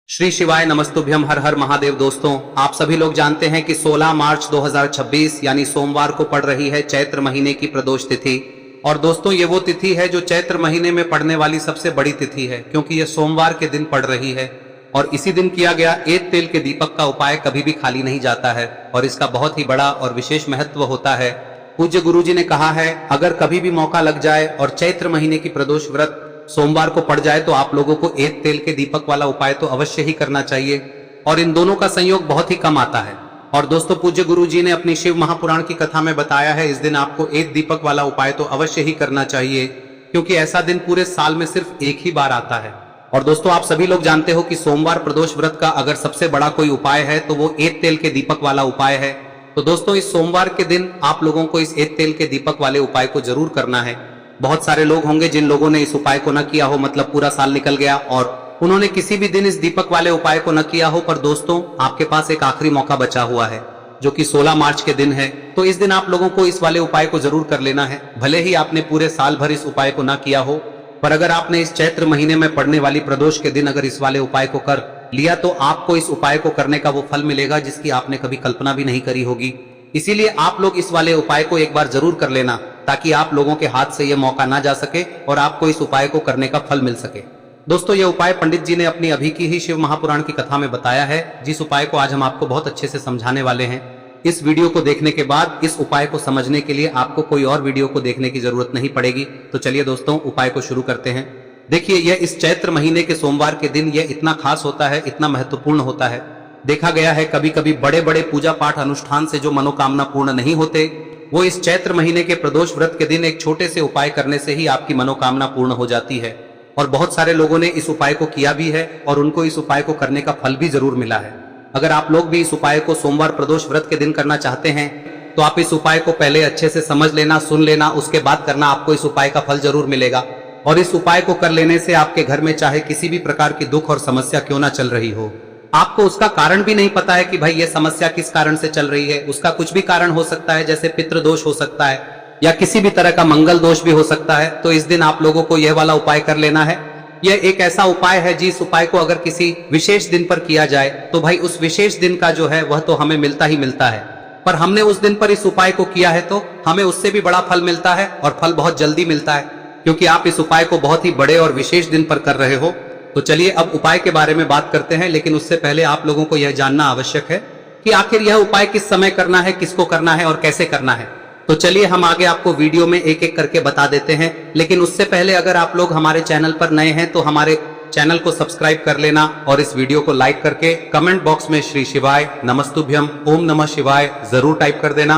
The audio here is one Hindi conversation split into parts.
श्री शिवाय नमस्तुभ्यम हर हर महादेव। दोस्तों, आप सभी लोग जानते हैं कि 16 मार्च 2026 यानी सोमवार को पड़ रही है चैत्र महीने की प्रदोष तिथि। और दोस्तों, ये वो तिथि है जो चैत्र महीने में पड़ने वाली सबसे बड़ी तिथि है, क्योंकि ये सोमवार के दिन पड़ रही है। और इसी दिन किया गया एक तेल के दीपक का उपाय कभी भी खाली नहीं जाता है और इसका बहुत ही बड़ा और विशेष महत्व होता है। पूज्य गुरु जी ने कहा है, अगर कभी भी मौका लग जाए और चैत्र महीने की प्रदोष व्रत सोमवार को पड़ जाए तो आप लोगों को एक तेल के दीपक वाला उपाय तो अवश्य ही करना चाहिए। और इन दोनों का संयोग बहुत ही कम आता है। और दोस्तों, पूज्य गुरु जी ने अपनी शिव महापुराण की कथा में बताया है, इस दिन आपको एक दीपक वाला उपाय तो अवश्य ही करना चाहिए, क्योंकि ऐसा दिन पूरे साल में सिर्फ एक ही बार आता है। और दोस्तों, आप सभी लोग जानते हो कि सोमवार प्रदोष व्रत का अगर सबसे बड़ा कोई उपाय है तो वो एक तेल के दीपक वाला उपाय है। तो दोस्तों, इस सोमवार के दिन आप लोगों को इस एक तेल के दीपक वाले उपाय को जरूर करना है। बहुत सारे लोग होंगे जिन लोगों ने इस उपाय को न किया हो, मतलब पूरा साल निकल गया और उन्होंने किसी भी दिन इस दीपक वाले उपाय को न किया हो। पर दोस्तों, आपके पास एक आखिरी मौका बचा हुआ है, जो कि 16 मार्च के दिन है। तो इस दिन आप लोगों को इस वाले उपाय को जरूर कर लेना है। भले ही आपने पूरे साल भर इस उपाय को न किया हो, पर अगर आपने इस चैत्र महीने में पड़ने वाली प्रदोष के दिन अगर इस वाले उपाय को कर लिया तो आपको इस उपाय को करने का वो फल मिलेगा जिसकी आपने कभी कल्पना भी नहीं करी होगी। इसीलिए आप लोग इस वाले उपाय को एक बार जरूर कर लेना, ताकि आप लोगों के हाथ से यह मौका ना जा सके और आपको इस उपाय को करने का फल मिल सके। दोस्तों, यह उपाय पंडित जी ने अपनी अभी की ही शिव महापुराण की कथा में बताया है, जिस उपाय को आज हम आपको बहुत अच्छे से समझाने वाले हैं। इस वीडियो को देखने के बाद इस उपाय को समझने के लिए आपको कोई और वीडियो को देखने की जरूरत नहीं पड़ेगी। तो चलिए दोस्तों, उपाय को शुरू करते हैं। देखिए, यह इस चैत्र महीने के सोमवार के दिन यह इतना खास होता है, इतना महत्वपूर्ण होता है। देखा गया है कभी कभी बड़े बड़े पूजा पाठ अनुष्ठान से जो मनोकामना पूर्ण नहीं होते, वो इस चैत्र महीने के प्रदोष व्रत के दिन एक छोटे से उपाय करने से ही आपकी मनोकामना पूर्ण हो जाती है। और बहुत सारे लोगों ने इस उपाय को किया भी है और उनको इस उपाय को करने का फल भी जरूर मिला है। अगर आप लोग भी इस उपाय को सोमवार प्रदोष व्रत के दिन करना चाहते हैं तो आप इस उपाय को पहले अच्छे से समझ लेना, सुन लेना, उसके बाद करना। आपको इस उपाय का फल जरूर मिलेगा। और इस उपाय को कर लेने से आपके घर में चाहे किसी भी प्रकार की दुख और समस्या क्यों ना चल रही हो, आपको उसका कारण भी नहीं पता है कि भाई ये समस्या किस कारण से चल रही है। उसका कुछ भी कारण हो सकता है, जैसे पितृदोष हो सकता है या किसी भी तरह का मंगल दोष भी हो सकता है। तो इस दिन आप लोगों को यह वाला उपाय कर लेना है। यह एक ऐसा उपाय है जिस उपाय को अगर किसी विशेष दिन पर किया जाए तो भाई उस विशेष दिन का जो है वह तो हमें मिलता ही मिलता है। पर हमने उस दिन पर इस उपाय को किया है तो हमें उससे भी बड़ा फल मिलता है, और फल बहुत जल्दी मिलता है, क्योंकि आप इस उपाय को बहुत ही बड़े और विशेष दिन पर कर रहे हो। तो चलिए अब उपाय के बारे में बात करते हैं, लेकिन उससे पहले आप लोगों को यह जानना आवश्यक है कि आखिर यह उपाय किस समय करना है, किसको करना है और कैसे करना है। तो चलिए हम आगे आपको वीडियो में एक एक करके बता देते हैं। लेकिन उससे पहले अगर आप लोग हमारे चैनल पर नए हैं तो हमारे चैनल को सब्सक्राइब कर लेना और इस वीडियो को लाइक करके कमेंट बॉक्स में श्री शिवाय नमस्तुभ्यम ओम नमः शिवाय जरूर टाइप कर देना।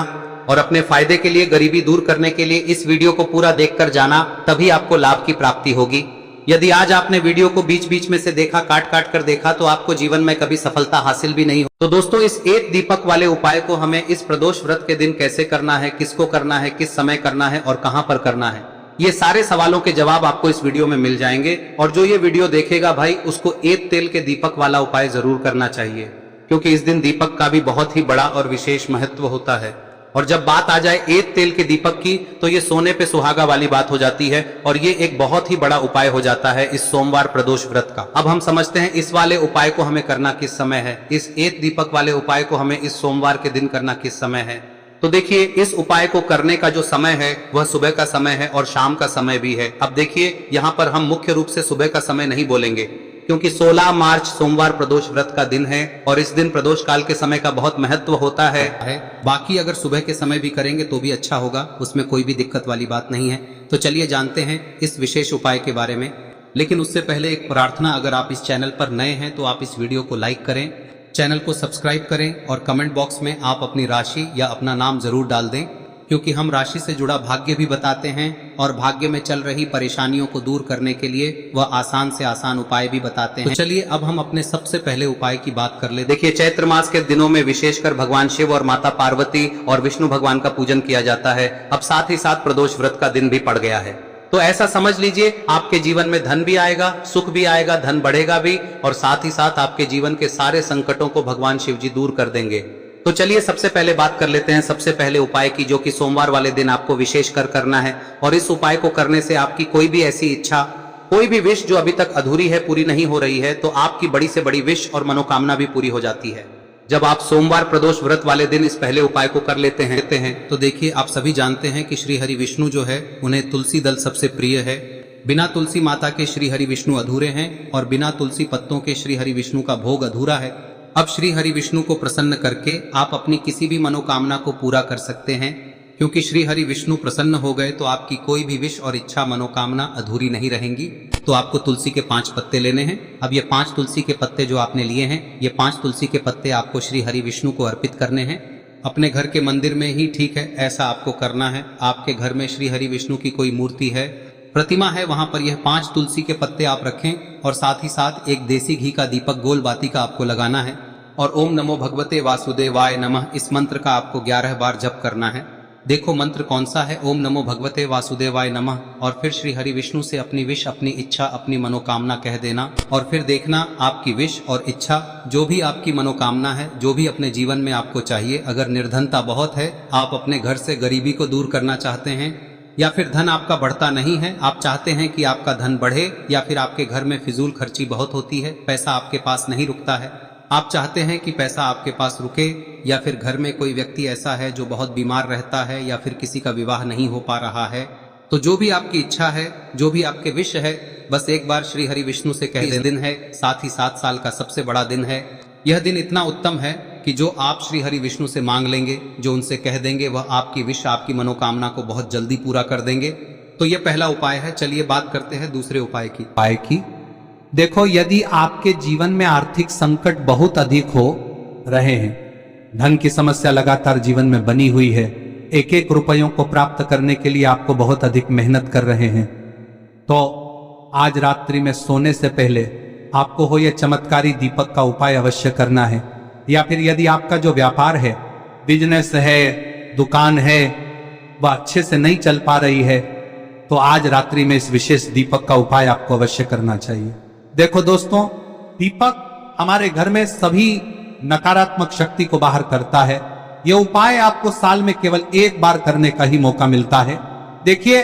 और अपने फायदे के लिए, गरीबी दूर करने के लिए इस वीडियो को पूरा देखकर जाना, तभी आपको लाभ की प्राप्ति होगी। यदि आज आपने वीडियो को बीच बीच में से देखा, काट काट कर देखा, तो आपको जीवन में कभी सफलता हासिल भी नहीं हो। तो दोस्तों, इस एक दीपक वाले उपाय को हमें इस प्रदोष व्रत के दिन कैसे करना है, किसको करना है, किस समय करना है और कहां पर करना है, ये सारे सवालों के जवाब आपको इस वीडियो में मिल जाएंगे। और जो ये वीडियो देखेगा भाई, उसको एक तेल के दीपक वाला उपाय जरूर करना चाहिए, क्योंकि इस दिन दीपक का भी बहुत ही बड़ा और विशेष महत्व होता है। और जब बात आ जाए एक तेल के दीपक की, तो ये सोने पे सुहागा वाली बात हो जाती है और ये एक बहुत ही बड़ा उपाय हो जाता है इस सोमवार प्रदोष व्रत का। अब हम समझते हैं इस वाले उपाय को हमें करना किस समय है। इस एक दीपक वाले उपाय को हमें इस सोमवार के दिन करना किस समय है। तो देखिए, इस उपाय को करने का जो समय है वह सुबह का समय है और शाम का समय भी है। अब देखिए, यहाँ पर हम मुख्य रूप से सुबह का समय नहीं बोलेंगे, क्योंकि 16 मार्च सोमवार प्रदोष व्रत का दिन है और इस दिन प्रदोष काल के समय का बहुत महत्व होता है। बाकी अगर सुबह के समय भी करेंगे तो भी अच्छा होगा, उसमें कोई भी दिक्कत वाली बात नहीं है। तो चलिए जानते हैं इस विशेष उपाय के बारे में। लेकिन उससे पहले एक प्रार्थना, अगर आप इस चैनल पर नए हैं तो आप इस वीडियो को लाइक करें, चैनल को सब्सक्राइब करें और कमेंट बॉक्स में आप अपनी राशि या अपना नाम जरूर डाल दें, क्योंकि हम राशि से जुड़ा भाग्य भी बताते हैं और भाग्य में चल रही परेशानियों को दूर करने के लिए वह आसान से आसान उपाय भी बताते हैं। तो चलिए अब हम अपने सबसे पहले उपाय की बात कर ले। देखिए, चैत्र मास के दिनों में विशेषकर भगवान शिव और माता पार्वती और विष्णु भगवान का पूजन किया जाता है। अब साथ ही साथ प्रदोष व्रत का दिन भी पड़ गया है, तो ऐसा समझ लीजिए आपके जीवन में धन भी आएगा, सुख भी आएगा, धन बढ़ेगा भी, और साथ ही साथ आपके जीवन के सारे संकटों को भगवान शिव जी दूर कर देंगे। तो चलिए सबसे पहले बात कर लेते हैं सबसे पहले उपाय की, जो कि सोमवार वाले दिन आपको विशेष कर करना है। और इस उपाय को करने से आपकी कोई भी ऐसी इच्छा कोई भी विश जो अभी तक अधूरी है, पूरी नहीं हो रही है, तो आपकी बड़ी से बड़ी विश और मनोकामना भी पूरी हो जाती है। जब आप सोमवार प्रदोष व्रत वाले दिन इस पहले उपाय को कर लेते हैं तो देखिए, आप सभी जानते हैं कि श्री हरि विष्णु जो है उन्हें तुलसी दल सबसे प्रिय है। बिना तुलसी माता के श्री हरि विष्णु अधूरे हैं और बिना तुलसी पत्तों के श्री हरि विष्णु का भोग अधूरा है। अब श्री हरि विष्णु को प्रसन्न करके आप अपनी किसी भी मनोकामना को पूरा कर सकते हैं, क्योंकि श्री हरि विष्णु प्रसन्न हो गए तो आपकी कोई भी विश और इच्छा मनोकामना अधूरी नहीं रहेंगी। तो आपको तुलसी के 5 पत्ते लेने हैं। अब ये 5 तुलसी के पत्ते जो आपने लिए हैं, ये 5 तुलसी के पत्ते आपको श्री हरि विष्णु को अर्पित करने हैं। अपने घर के मंदिर में ही ठीक है, ऐसा आपको करना है। आपके घर में श्री हरि विष्णु की कोई मूर्ति है, प्रतिमा है, वहां पर यह 5 तुलसी के पत्ते आप रखें और साथ ही साथ एक देसी घी का दीपक गोल बाती का आपको लगाना है और ओम नमो भगवते वासुदेवाय नमः इस मंत्र का आपको 11 बार जप करना है। देखो मंत्र कौन सा है, ओम नमो भगवते वासुदेवाय नमः, और फिर श्री हरि विष्णु से अपनी विश, अपनी इच्छा, अपनी मनोकामना कह देना और फिर देखना आपकी विश और इच्छा, जो भी आपकी मनोकामना है, जो भी अपने जीवन में आपको चाहिए। अगर निर्धनता बहुत है, आप अपने घर से गरीबी को दूर करना चाहते हैं, या फिर धन आपका बढ़ता नहीं है, आप चाहते हैं कि आपका धन बढ़े, या फिर आपके घर में फिजूल खर्ची बहुत होती है, पैसा आपके पास नहीं रुकता है, आप चाहते हैं कि पैसा आपके पास रुके, या फिर घर में कोई व्यक्ति ऐसा है जो बहुत बीमार रहता है, या फिर किसी का विवाह नहीं हो पा रहा है, तो जो भी आपकी इच्छा है, जो भी आपके विश है, बस एक बार श्री हरि विष्णु से कह दें। दिन है, साथ ही 7 साल का सबसे बड़ा दिन है। यह दिन इतना उत्तम है कि जो आप श्री हरि विष्णु से मांग लेंगे, जो उनसे कह देंगे, वह आपकी विश, आपकी मनोकामना को बहुत जल्दी पूरा कर देंगे। तो यह पहला उपाय है। चलिए बात करते हैं दूसरे उपाय की। देखो, यदि आपके जीवन में आर्थिक संकट बहुत अधिक हो रहे हैं, धन की समस्या लगातार जीवन में बनी हुई है, एक एक रुपयों को प्राप्त करने के लिए आपको बहुत अधिक मेहनत कर रहे हैं, तो आज रात्रि में सोने से पहले आपको हो यह चमत्कारी दीपक का उपाय अवश्य करना है। या फिर यदि आपका जो व्यापार है, बिजनेस है, दुकान है, वह अच्छे से नहीं चल पा रही है, तो आज रात्रि में इस विशेष दीपक का उपाय आपको अवश्य करना चाहिए। देखो दोस्तों, दीपक हमारे घर में सभी नकारात्मक शक्ति को बाहर करता है। यह उपाय आपको साल में केवल 1 बार करने का ही मौका मिलता है। देखिए,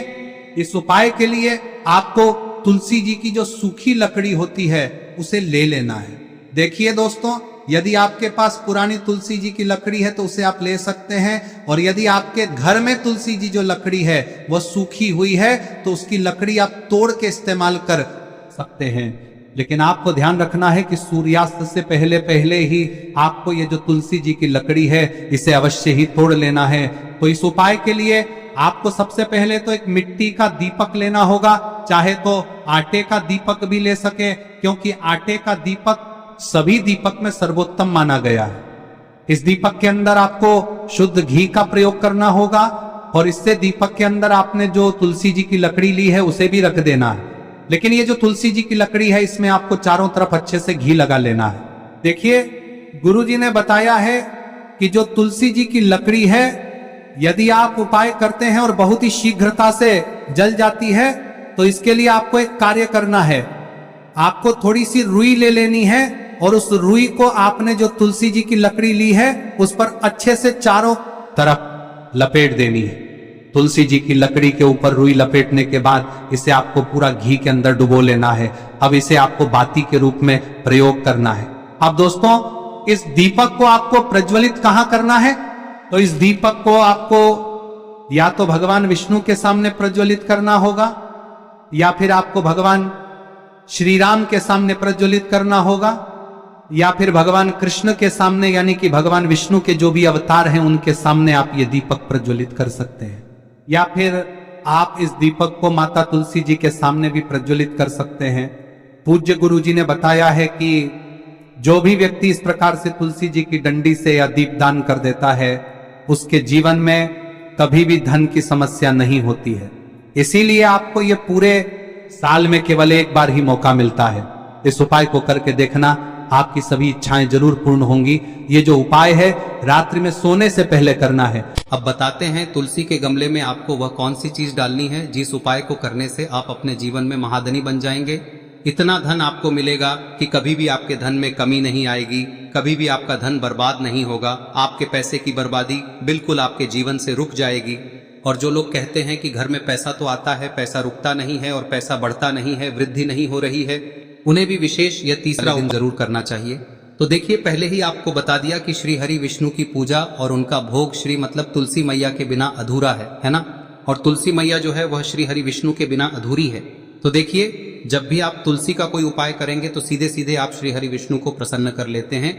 इस उपाय के लिए आपको तुलसी जी की जो सूखी लकड़ी होती है उसे ले लेना है। देखिए दोस्तों, यदि आपके पास पुरानी तुलसी जी की लकड़ी है तो उसे आप ले सकते हैं, और यदि आपके घर में तुलसी जी जो लकड़ी है वह सूखी हुई है तो उसकी लकड़ी आप तोड़ के इस्तेमाल कर सकते हैं। लेकिन आपको ध्यान रखना है कि सूर्यास्त से पहले पहले ही आपको ये जो तुलसी जी की लकड़ी है इसे अवश्य ही तोड़ लेना है। तो इस उपाय के लिए आपको सबसे पहले तो एक मिट्टी का दीपक लेना होगा, चाहे तो आटे का दीपक भी ले सके, क्योंकि आटे का दीपक सभी दीपक में सर्वोत्तम माना गया है। इस दीपक के अंदर आपको शुद्ध घी का प्रयोग करना होगा, और इससे दीपक के अंदर आपने जो तुलसी जी की लकड़ी ली है उसे भी रख देना है। लेकिन ये जो तुलसी जी की लकड़ी है, इसमें आपको चारों तरफ अच्छे से घी लगा लेना है। देखिए, गुरुजी ने बताया है कि जो तुलसी जी की लकड़ी है, यदि आप उपाय करते हैं और बहुत ही शीघ्रता से जल जाती है, तो इसके लिए आपको एक कार्य करना है। आपको थोड़ी सी रुई ले लेनी है और उस रुई को आपने जो तुलसी जी की लकड़ी ली है उस पर अच्छे से चारों तरफ लपेट देनी है। तुलसी जी की लकड़ी के ऊपर रुई लपेटने के बाद इसे आपको पूरा घी के अंदर डुबो लेना है। अब इसे आपको बाती के रूप में प्रयोग करना है। अब दोस्तों, इस दीपक को आपको प्रज्वलित कहां करना है? तो इस दीपक को आपको या तो भगवान विष्णु के सामने प्रज्वलित करना होगा, या फिर आपको भगवान श्री राम के सामने प्रज्वलित करना होगा, या फिर भगवान कृष्ण के सामने, यानी कि भगवान विष्णु के जो भी अवतार हैं उनके सामने आप ये दीपक प्रज्वलित कर सकते हैं। या फिर आप इस दीपक को माता तुलसी जी के सामने भी प्रज्वलित कर सकते हैं। पूज्य गुरु जी ने बताया है कि जो भी व्यक्ति इस प्रकार से तुलसी जी की डंडी से या दीपदान कर देता है, उसके जीवन में कभी भी धन की समस्या नहीं होती है। इसीलिए आपको ये पूरे साल में केवल 1 बार ही मौका मिलता है। इस उपाय को करके देखना, आपकी सभी इच्छाएं जरूर पूर्ण होंगी। ये जो उपाय है रात्रि में सोने से पहले करना है। अब बताते हैं तुलसी के गमले में आपको वह कौन सी चीज डालनी है जिस उपाय को करने से आप अपने जीवन में महाधनी बन जाएंगे। इतना धन आपको मिलेगा कि कभी भी आपके धन में कमी नहीं आएगी, कभी भी आपका धन बर्बाद नहीं होगा। आपके पैसे की बर्बादी बिल्कुल आपके जीवन से रुक जाएगी। और जो लोग कहते हैं कि घर में पैसा तो आता है, पैसा रुकता नहीं है और पैसा बढ़ता नहीं है, वृद्धि नहीं हो रही है, उन्हें भी विशेष यह तीसरा दिन जरूर करना चाहिए। तो देखिए, पहले ही आपको बता दिया कि श्री हरि विष्णु की पूजा और उनका भोग श्री मतलब तुलसी मैया के बिना अधूरा है ना। और तुलसी मैया जो है वह श्री हरि विष्णु के बिना अधूरी है। तो देखिए, जब भी आप तुलसी का कोई उपाय करेंगे तो सीधे सीधे आप श्री हरि विष्णु को प्रसन्न कर लेते हैं।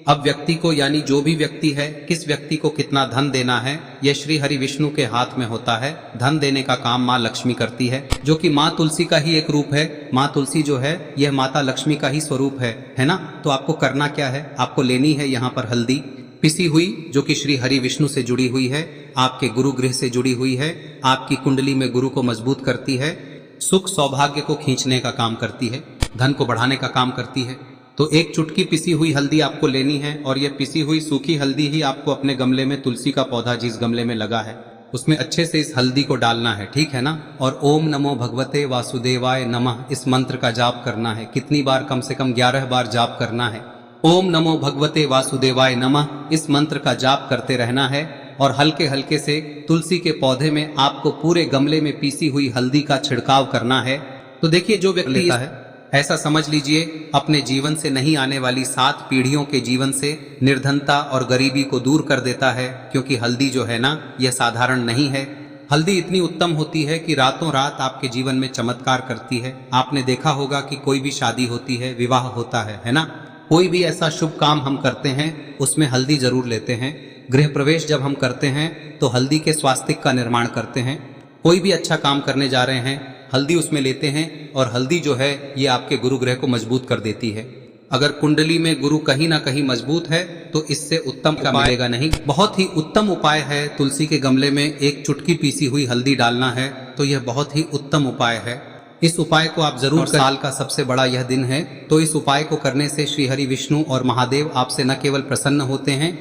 अब व्यक्ति को, यानी जो भी व्यक्ति है, किस व्यक्ति को कितना धन देना है, यह श्री हरि विष्णु के हाथ में होता है। धन देने का काम माँ लक्ष्मी करती है, जो कि माँ तुलसी का ही एक रूप है। माँ तुलसी जो है यह माता लक्ष्मी का ही स्वरूप है ना। तो आपको करना क्या है, आपको लेनी है यहाँ पर हल्दी पिसी हुई, जो कि श्री हरि विष्णु से जुड़ी हुई है, आपके गुरु गृह से जुड़ी हुई है, आपकी कुंडली में गुरु को मजबूत करती है, सुख सौभाग्य को खींचने का काम करती है, धन को बढ़ाने का काम करती है। तो एक चुटकी पिसी हुई हल्दी आपको लेनी है और यह पिसी हुई सूखी हल्दी ही आपको अपने गमले में, तुलसी का पौधा जिस गमले में लगा है उसमें अच्छे से इस हल्दी को डालना है, ठीक है ना। और ओम नमो भगवते वासुदेवाय नमः इस मंत्र का जाप करना है। कितनी बार? कम से कम 11 बार जाप करना है। ओम नमो भगवते वासुदेवाय नमः इस मंत्र का जाप करते रहना है और हल्के हल्के से तुलसी के पौधे में आपको पूरे गमले में पीसी हुई हल्दी का छिड़काव करना है। तो देखिए, जो व्यक्ति लेता है, ऐसा समझ लीजिए अपने जीवन से नहीं आने वाली 7 पीढ़ियों के जीवन से निर्धनता और गरीबी को दूर कर देता है। क्योंकि हल्दी जो है ना, यह साधारण नहीं है। हल्दी इतनी उत्तम होती है कि रातों रात आपके जीवन में चमत्कार करती है। आपने देखा होगा कि कोई भी शादी होती है, विवाह होता है ना, कोई भी ऐसा शुभ काम हम करते हैं उसमें हल्दी जरूर लेते हैं। गृह प्रवेश जब हम करते हैं तो हल्दी के स्वास्तिक का निर्माण करते हैं। कोई भी अच्छा काम करने जा रहे हैं, हल्दी उसमें लेते हैं और हल्दी जो है ये आपके गुरु ग्रह को मजबूत कर देती है। अगर कुंडली में गुरु कहीं ना कहीं मजबूत है तो इससे उत्तम का मिलेगा नहीं। बहुत ही उत्तम उपाय है, तुलसी के गमले में एक चुटकी पीसी हुई हल्दी डालना है, तो यह बहुत ही उत्तम उपाय है। इस उपाय को आप जरूर, साल का सबसे बड़ा यह दिन है, तो इस उपाय को करने से श्री हरि विष्णु और महादेव आपसे न केवल प्रसन्न होते हैं,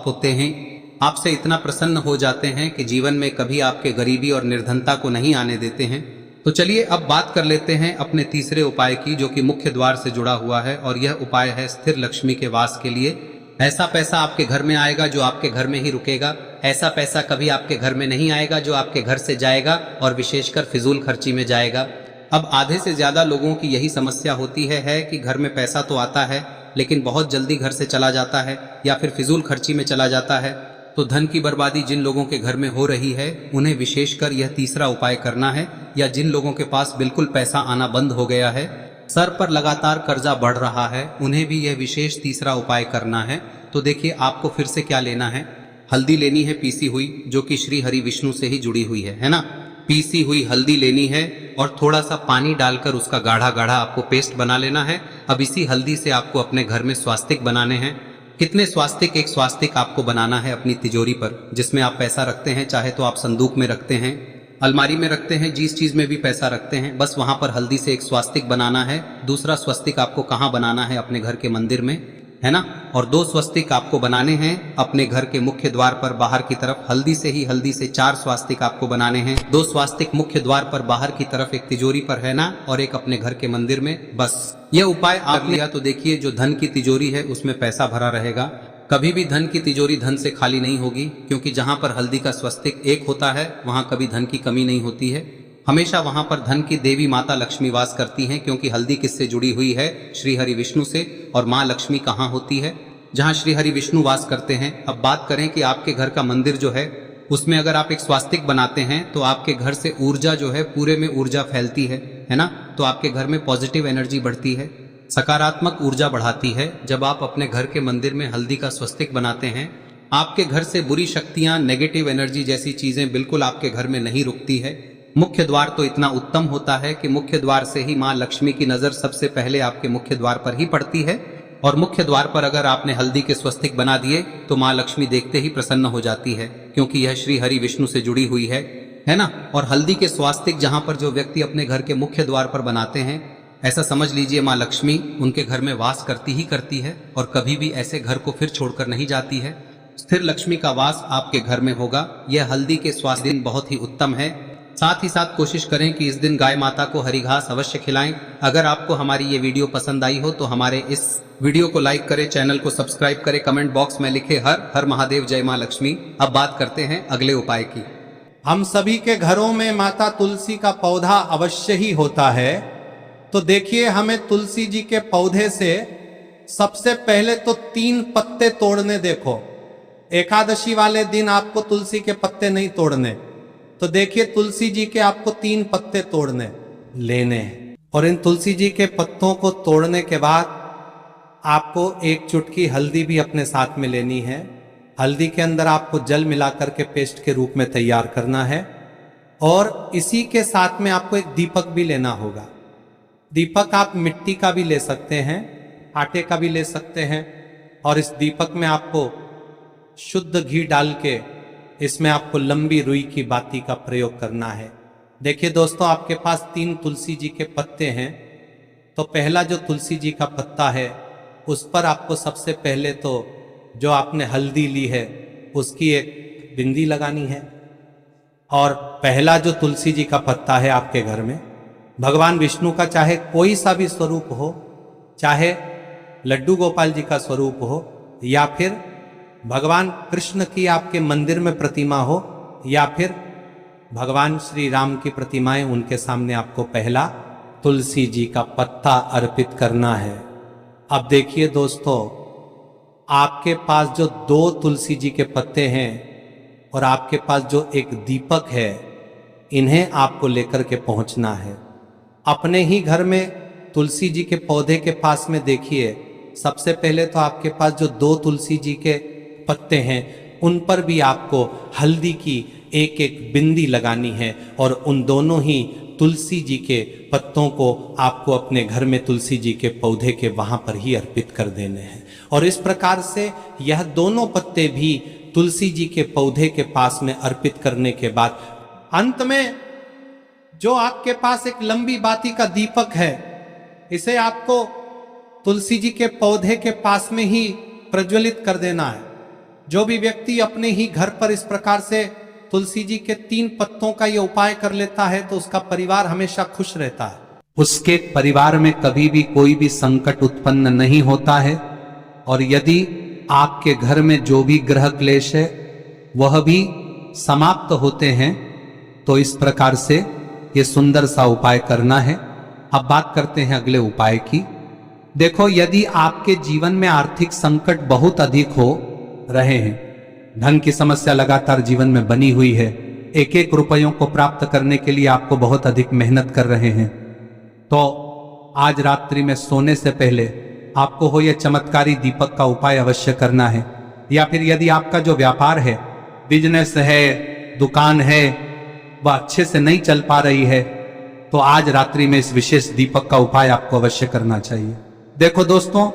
होते हैं, आपसे इतना प्रसन्न हो जाते हैं कि जीवन में कभी आपके गरीबी और निर्धनता को नहीं आने देते हैं। तो चलिए अब बात कर लेते हैं अपने तीसरे उपाय की, जो कि मुख्य द्वार से जुड़ा हुआ है और यह उपाय है स्थिर लक्ष्मी के वास के लिए। ऐसा पैसा आपके घर में आएगा जो आपके घर में ही रुकेगा। ऐसा पैसा कभी आपके घर में नहीं आएगा जो आपके घर से जाएगा और विशेषकर फिजूल खर्ची में जाएगा। अब आधे से ज्यादा लोगों की यही समस्या होती है कि घर में पैसा तो आता है लेकिन बहुत जल्दी घर से चला जाता है या फिर फिजूल खर्ची में चला जाता है। तो धन की बर्बादी जिन लोगों के घर में हो रही है उन्हें विशेषकर यह तीसरा उपाय करना है, या जिन लोगों के पास बिल्कुल पैसा आना बंद हो गया है, सर पर लगातार कर्जा बढ़ रहा है, उन्हें भी यह विशेष तीसरा उपाय करना है। तो देखिए, आपको फिर से क्या लेना है, हल्दी लेनी है पीसी हुई, जो कि श्री हरि विष्णु से ही जुड़ी हुई है ना। पीसी हुई हल्दी लेनी है और थोड़ा सा पानी डालकर उसका गाढ़ा गाढ़ा आपको पेस्ट बना लेना है। अब इसी हल्दी से आपको अपने घर में स्वास्तिक बनाने हैं। कितने स्वास्तिक? एक स्वास्तिक आपको बनाना है अपनी तिजोरी पर, जिसमें आप पैसा रखते हैं, चाहे तो आप संदूक में रखते हैं, अलमारी में रखते हैं, जिस चीज में भी पैसा रखते हैं, बस वहां पर हल्दी से एक स्वास्तिक बनाना है। दूसरा स्वस्तिक आपको कहाँ बनाना है? अपने घर के मंदिर में, है ना। और 2 स्वस्तिक आपको बनाने हैं अपने घर के मुख्य द्वार पर बाहर की तरफ। हल्दी से 4 स्वास्तिक आपको बनाने हैं। 2 स्वास्तिक मुख्य द्वार पर बाहर की तरफ, एक तिजोरी पर, है ना, और एक अपने घर के मंदिर में। बस यह उपाय आप लिया तो देखिए, जो धन की तिजोरी है उसमें पैसा भरा रहेगा। कभी भी धन की तिजोरी धन से खाली नहीं होगी, क्योंकि जहां पर हल्दी का स्वस्तिक एक होता है वहां कभी धन की कमी नहीं होती है। हमेशा वहां पर धन की देवी माता लक्ष्मी वास करती हैं, क्योंकि हल्दी किससे जुड़ी हुई है? श्री हरि विष्णु से। और माँ लक्ष्मी कहाँ होती है? जहाँ श्री हरि विष्णु वास करते हैं। अब बात करें कि आपके घर का मंदिर जो है उसमें अगर आप एक स्वास्तिक बनाते हैं तो आपके घर से ऊर्जा जो है, पूरे में ऊर्जा फैलती है ना। तो आपके घर में पॉजिटिव एनर्जी बढ़ती है, सकारात्मक ऊर्जा बढ़ाती है। जब आप अपने घर के मंदिर में हल्दी का स्वस्तिक बनाते हैं, आपके घर से बुरी शक्तियां, नेगेटिव एनर्जी जैसी चीजें बिल्कुल आपके घर में नहीं रुकती है। मुख्य द्वार तो इतना उत्तम होता है कि मुख्य द्वार से ही माँ लक्ष्मी की नजर सबसे पहले आपके मुख्य द्वार पर ही पड़ती है। और मुख्य द्वार पर अगर आपने हल्दी के स्वस्तिक बना दिए तो माँ लक्ष्मी देखते ही प्रसन्न हो जाती है, क्योंकि यह श्री हरि विष्णु से जुड़ी हुई है ना। और हल्दी के स्वास्तिक जहां पर जो व्यक्ति अपने घर के मुख्य द्वार पर बनाते हैं, ऐसा समझ लीजिए माँ लक्ष्मी उनके घर में वास करती ही करती है और कभी भी ऐसे घर को फिर छोड़कर नहीं जाती है। स्थिर लक्ष्मी का वास आपके घर में होगा। यह हल्दी के स्वास्थ्य दिन बहुत ही उत्तम है। साथ ही साथ कोशिश करें कि इस दिन गाय माता को हरी घास अवश्य खिलाएं। अगर आपको हमारी ये वीडियो पसंद आई हो तो हमारे इस वीडियो को लाइक करें, चैनल को सब्सक्राइब करें, कमेंट बॉक्स में लिखे हर हर महादेव, जय मां लक्ष्मी। अब बात करते हैं अगले उपाय की। हम सभी के घरों में माता तुलसी का पौधा अवश्य ही होता है। तो देखिए, हमें तुलसी जी के पौधे से सबसे पहले तो 3 पत्ते तोड़ने। देखो, एकादशी वाले दिन आपको तुलसी के पत्ते नहीं तोड़ने। तो देखिए, तुलसी जी के आपको 3 पत्ते तोड़ने लेने हैं। और इन तुलसी जी के पत्तों को तोड़ने के बाद आपको 1 चुटकी हल्दी भी अपने साथ में लेनी है। हल्दी के अंदर आपको जल मिलाकर के पेस्ट के रूप में तैयार करना है। और इसी के साथ में आपको एक दीपक भी लेना होगा। दीपक आप मिट्टी का भी ले सकते हैं, आटे का भी ले सकते हैं। और इस दीपक में आपको शुद्ध घी डाल के इसमें आपको लंबी रुई की बाती का प्रयोग करना है। देखिए दोस्तों, आपके पास 3 तुलसी जी के पत्ते हैं। तो पहला जो तुलसी जी का पत्ता है, उस पर आपको सबसे पहले तो जो आपने हल्दी ली है उसकी एक बिंदी लगानी है। और पहला जो तुलसी जी का पत्ता है आपके घर में, भगवान विष्णु का चाहे कोई सा भी स्वरूप हो, चाहे लड्डू गोपाल जी का स्वरूप हो, या फिर भगवान कृष्ण की आपके मंदिर में प्रतिमा हो, या फिर भगवान श्री राम की प्रतिमाएं, उनके सामने आपको पहला तुलसी जी का पत्ता अर्पित करना है। अब देखिए दोस्तों, आपके पास जो 2 तुलसी जी के पत्ते हैं और आपके पास जो एक दीपक है, इन्हें आपको लेकर के पहुंचना है। अपने ही घर में तुलसी जी के पौधे के पास में देखिए, सबसे पहले तो आपके पास जो 2 तुलसी जी के पत्ते हैं, उन पर भी आपको हल्दी की एक बिंदी लगानी है। और उन दोनों ही तुलसी जी के पत्तों को आपको अपने घर में तुलसी जी के पौधे के वहां पर ही अर्पित कर देने हैं। और इस प्रकार से यह दोनों पत्ते भी तुलसी जी के पौधे के पास में अर्पित करने के बाद अंत में जो आपके पास एक लंबी बाती का दीपक है, इसे आपको तुलसी जी के पौधे के पास में ही प्रज्वलित कर देना है। जो भी व्यक्ति अपने ही घर पर इस प्रकार से तुलसी जी के 3 पत्तों का ये उपाय कर लेता है, तो उसका परिवार हमेशा खुश रहता है। उसके परिवार में कभी भी कोई भी संकट उत्पन्न नहीं होता है। और यदि आपके घर में जो भी ग्रह क्लेश है वह भी समाप्त होते हैं। तो इस प्रकार से ये सुंदर सा उपाय करना है। अब बात करते हैं अगले उपाय की। देखो, यदि आपके जीवन में आर्थिक संकट बहुत अधिक हो रहे हैं, धन की समस्या लगातार जीवन में बनी हुई है, 1-1 रुपयों को प्राप्त करने के लिए आपको बहुत अधिक मेहनत कर रहे हैं, तो आज रात्रि में सोने से पहले आपको हो यह चमत्कारी दीपक का उपाय अवश्य करना है। या फिर यदि आपका जो व्यापार है, बिजनेस है, दुकान है, वह अच्छे से नहीं चल पा रही है, तो आज रात्रि में इस विशेष दीपक का उपाय आपको अवश्य करना चाहिए। देखो दोस्तों,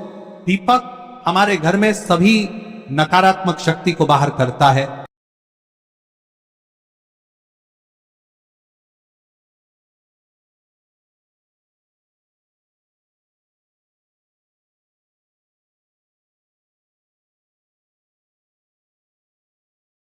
दीपक हमारे घर में सभी नकारात्मक शक्ति को बाहर करता है।